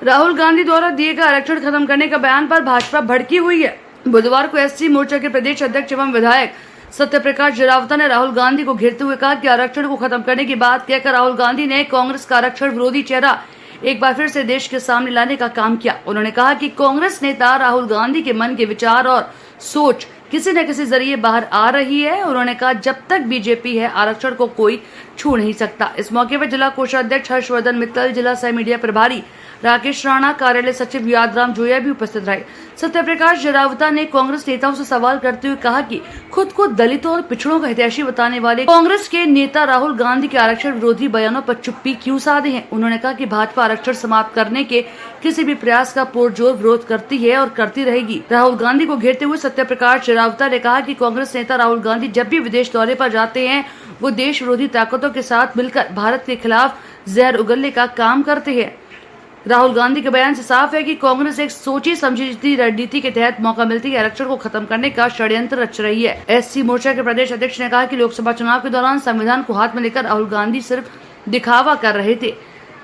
राहुल गांधी द्वारा दिए गए आरक्षण खत्म करने का बयान पर भाजपा भड़की हुई है। बुधवार को एससी मोर्चा के प्रदेश अध्यक्ष एवं विधायक सत्यप्रकाश जरावता ने राहुल गांधी को घेरते हुए कहा कि आरक्षण को खत्म करने की बात कहकर राहुल गांधी ने कांग्रेस का आरक्षण विरोधी चेहरा एक बार फिर से देश के सामने लाने का काम किया। उन्होंने कहा कि कांग्रेस नेता राहुल गांधी के मन के विचार और सोच किसी न किसी जरिए बाहर आ रही है। उन्होंने कहा जब तक बीजेपी है आरक्षण को कोई छू नहीं सकता। इस मौके पर जिला कोषाध्यक्ष हर्षवर्धन मित्तल, जिला सह मीडिया प्रभारी राकेश राणा, कार्यालय सचिव यादराम जोया भी उपस्थित रहे। सत्यप्रकाश जरावता ने कांग्रेस नेताओं से सवाल करते हुए कहा कि खुद को दलितों और पिछड़ों का हितैषी बताने वाले कांग्रेस के नेता राहुल गांधी के आरक्षण विरोधी बयानों पर चुप्पी क्यों साधे हैं। उन्होंने कहा कि भाजपा आरक्षण समाप्त करने के किसी भी प्रयास का पुरजोर विरोध करती है और करती रहेगी। राहुल गांधी को घेरते हुए सत्यप्रकाश जरावता ने कहा कि कांग्रेस नेता राहुल गांधी जब भी विदेश दौरे पर जाते हैं वो देश विरोधी ताकतों के साथ मिलकर भारत के खिलाफ जहर उगलने का काम करते हैं। राहुल गांधी के बयान से साफ है कि कांग्रेस एक सोची समझी रणनीति के तहत मौका मिलते ही आरक्षण को खत्म करने का षड्यंत्र रच रही है। एससी मोर्चा के प्रदेश अध्यक्ष ने कहा कि लोकसभा चुनाव के दौरान संविधान को हाथ में लेकर राहुल गांधी सिर्फ दिखावा कर रहे थे।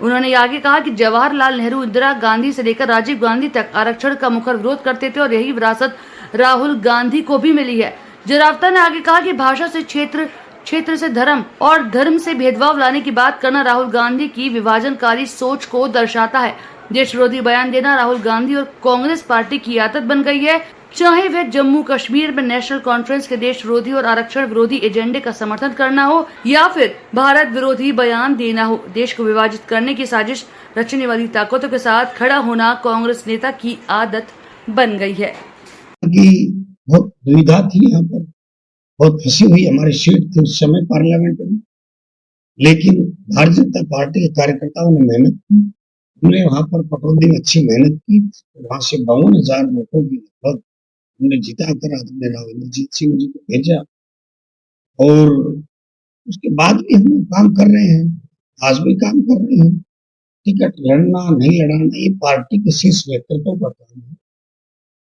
उन्होंने आगे कहा कि जवाहरलाल नेहरू, इंदिरा गांधी से लेकर राजीव गांधी तक आरक्षण का मुखर विरोध करते थे और यही विरासत राहुल गांधी को भी मिली है। जरावता ने आगे कहा कि भाषा से क्षेत्र से धर्म और धर्म से भेदभाव लाने की बात करना राहुल गांधी की विभाजनकारी सोच को दर्शाता है। देश विरोधी बयान देना राहुल गांधी और कांग्रेस पार्टी की आदत बन गई है, चाहे वह जम्मू कश्मीर में नेशनल कॉन्फ्रेंस के देश विरोधी और आरक्षण विरोधी एजेंडे का समर्थन करना हो या फिर भारत विरोधी बयान देना हो। देश को विभाजित करने की साजिश रचने वाली ताकतों के साथ खड़ा होना कांग्रेस नेता की आदत बन गई है। बहुत दुविधा थी, यहाँ पर बहुत फंसी हुई हमारी सीट थी उस समय पार्लियामेंट में, लेकिन भारतीय जनता पार्टी के कार्यकर्ताओं ने मेहनत की। हमने वहां पर पटौदी में अच्छी मेहनत की, वहां से 52,000 वोटों की लगभग हमने जिता कर आदरणीय राजेंद्र सिंह जी को भेजा और उसके बाद भी हम काम कर रहे हैं, आज भी काम कर रहे हैं। टिकट लड़ना नहीं लड़ाना ये पार्टी के शीर्ष नेतृत्व का काम है,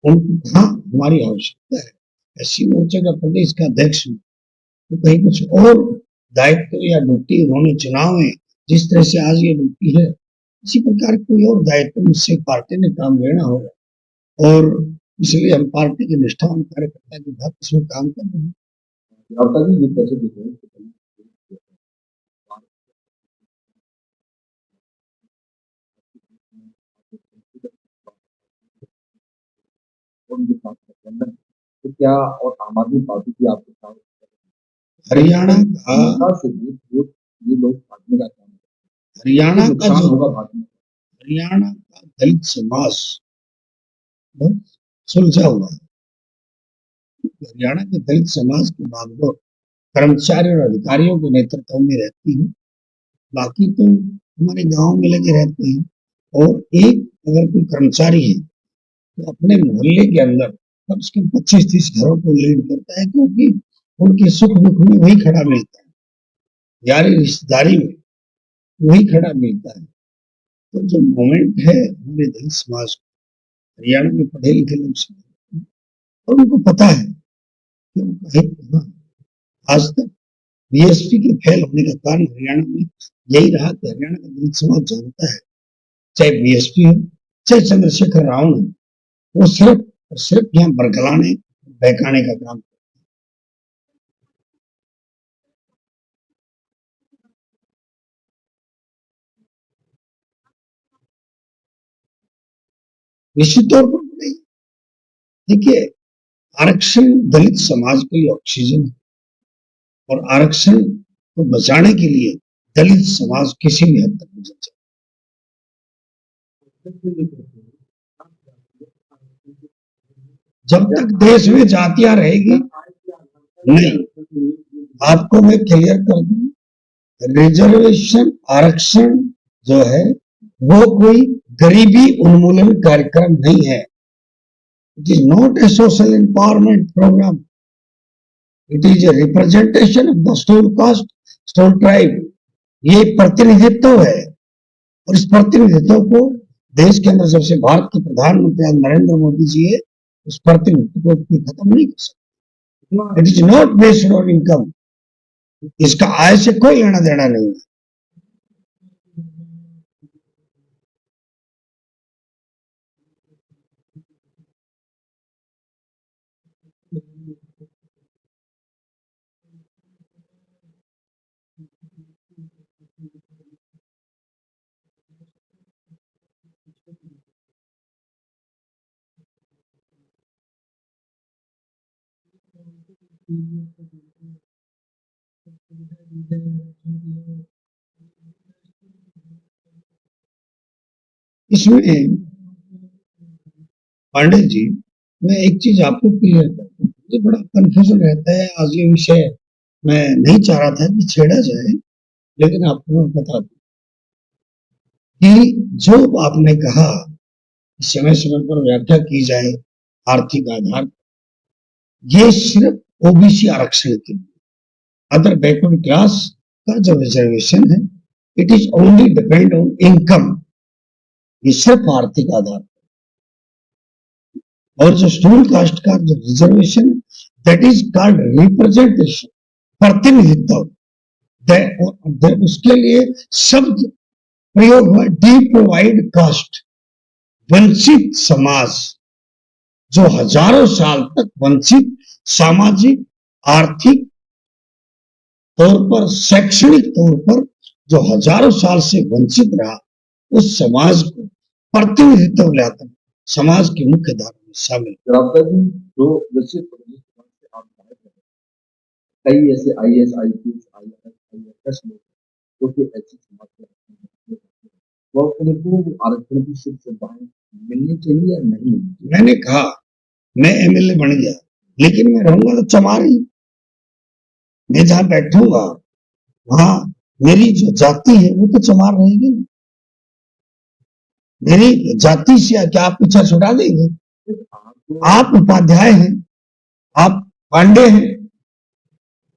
उनको कहाँ हमारी आवश्यकता है। एससी मोर्चा का प्रदेश का अध्यक्ष तो कहीं कुछ और दायित्व या ड्यूटी उन्होंने चुनाव में जिस तरह से आज ये ड्यूटी है, इसी प्रकार कोई और दायित्व मुझसे पार्टी ने काम लेना होगा और इसलिए हम पार्टी के निष्ठावान कार्यकर्ता के साथ इसमें काम कर रहे हैं। तो क्या और आम आदमी पार्टी की आपके साथ हरियाणा का ये लोग काटने का काम हरियाणा का जो होगा भारत में, हरियाणा का दलित समाज बहुत सुलझा हुआ है। हरियाणा के दलित समाज की बागडोर कर्मचारी और अधिकारियों के नेतृत्व में रहती है, बाकी तो हमारे गांव में लगे रहते हैं। और एक अगर कोई कर्मचारी है तो अपने मोहल्ले के अंदर कम से कम 25-30 घरों को लीड करता है, क्योंकि उनके सुख दुख में वही खड़ा मिलता है, यारी रिश्तेदारी में वही खड़ा मिलता है। तो जो मोमेंट है हमारे दलित समाज को, हरियाणा में पढ़े लिखे लोग और उनको पता है कि उनका हित कहाँ। आज तक बीएसपी के फेल होने का कारण हरियाणा में यही रहा कि हरियाणा का दलित समाज जानता है, चाहे बीएसपी हो चाहे चंद्रशेखर राव हो, वो सिर्फ यहाँ बरगलाने बहकाने का काम। निश्चित तौर पर नहीं। देखिए, आरक्षण दलित समाज के लिए ऑक्सीजन है और आरक्षण को बचाने के लिए दलित समाज किसी भी हद तक गुजर जाए। जब तक देश में जातियां रहेगी नहीं, आपको मैं क्लियर कर दूं, रिजर्वेशन आरक्षण जो है वो कोई गरीबी उन्मूलन कार्यक्रम नहीं है। It is not a social empowerment program, it is a representation of the stole caste stole tribe. ये प्रतिनिधित्व है और इस प्रतिनिधित्व को देश के अंदर जब से भारत के प्रधानमंत्री नरेंद्र मोदी जी है, उस प्रतिनिधित्व को खत्म नहीं कर सकते। It is not based on income, इसका आय से कोई लेना देना नहीं है। इसमें पांडे जी, मैं एक चीज आपको क्लियर कर दूं, मुझे बड़ा कंफ्यूजन रहता है। आज ये विषय मैं नहीं चाह रहा था कि छेड़ा जाए, लेकिन आपको मैं बता दूं कि जो आपने कहा समय समय पर व्याख्या की जाए आर्थिक आधार, ये सिर्फ ओबीसी आरक्षण के लिए। अदर बैकवर्ड क्लास का जो रिजर्वेशन है, it is only depend on income, ये सिर्फ आर्थिक आधार। और जो शेड्यूल कास्ट का जो reservation, that is called representation, प्रतिनिधित्व। उसके लिए शब्द प्रयोग हुआ डिप्रोवाइड कास्ट, वंचित समाज, जो हजारों साल तक वंचित, सामाजिक आर्थिक तौर पर, शैक्षणिक तौर पर जो हजारों साल से वंचित रहा, उस समाज को प्रतिनिधित्व लाकर समाज की मुख्य धारा में शामिल। जरावता जी, जो जैसे प्रदेश सभा से आप बाहर हैं, कई ऐसे आईएएस, आईपीएस, आईएएस लोग जो कि ऐसी समाज में रहते हैं, वो उनको आरक्षण की शुभ सुविधाएं मिलनी चाहिए या नहीं? मैंने कहा मैं एमएलए बन गया, लेकिन मैं रहूंगा तो चमारी। मैं जहां बैठूंगा वहां मेरी जो जाति है वो तो चमार रहेगी ना। मेरी जाति से क्या आप पीछा छुड़ा देंगे? आप उपाध्याय हैं, आप पांडे हैं,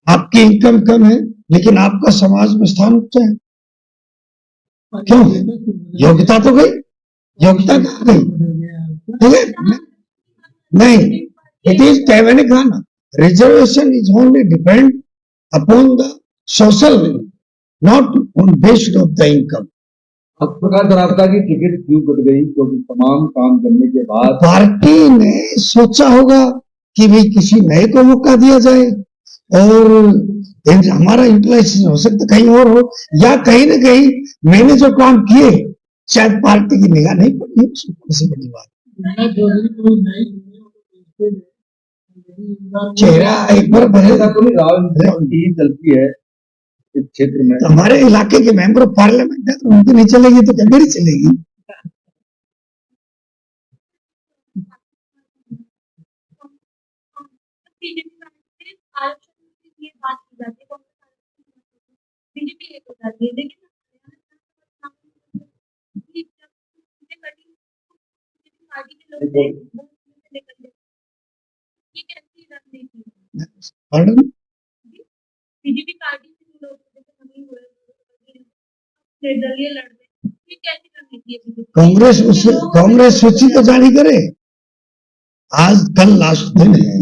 आपकी इनकम कम है, लेकिन आपका समाज में स्थान ऊंचा है। क्यों? योग्यता तो गई, योग्यता कहाँ गई? ठीक है, नहीं, इट इज, मैंने कहा ना, reservation is only depend upon the social, not on based of the income. Prakash Jarawta की टिकट क्यों कट गई? क्योंकि तमाम काम करने के बाद पार्टी ने सोचा होगा कि भाई किसी नए को मौका दिया जाए, और हमारा यूटिलाइजेशन हो सकता कहीं और हो, या कहीं ना कहीं मैंने जो काम किए शायद पार्टी की निगाह नहीं पड़ी, सबसे बड़ी बात। चेहरा एक बार ऐसा तो नहीं, राजनीति चलती है इस क्षेत्र में। हमारे इलाके के मेंबर ऑफ पार्लियामेंट है, तो उनकी नहीं चलेगी तो क्या मेरी चलेगी? बीजेपी एक हो जाती है, लेकिन पार्टी के लोग ये कैसी रणनीति है? Pardon? बीजेपी पार्टी से लोग जैसे नहीं हुए निर्दलीय लड़ते, ये कैसी रणनीति है बीजेपी? कांग्रेस सूची तो जारी करे। आज कल लास्ट दिन है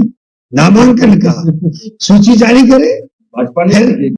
नामांकन का, सूची जारी करे। भाजपा ने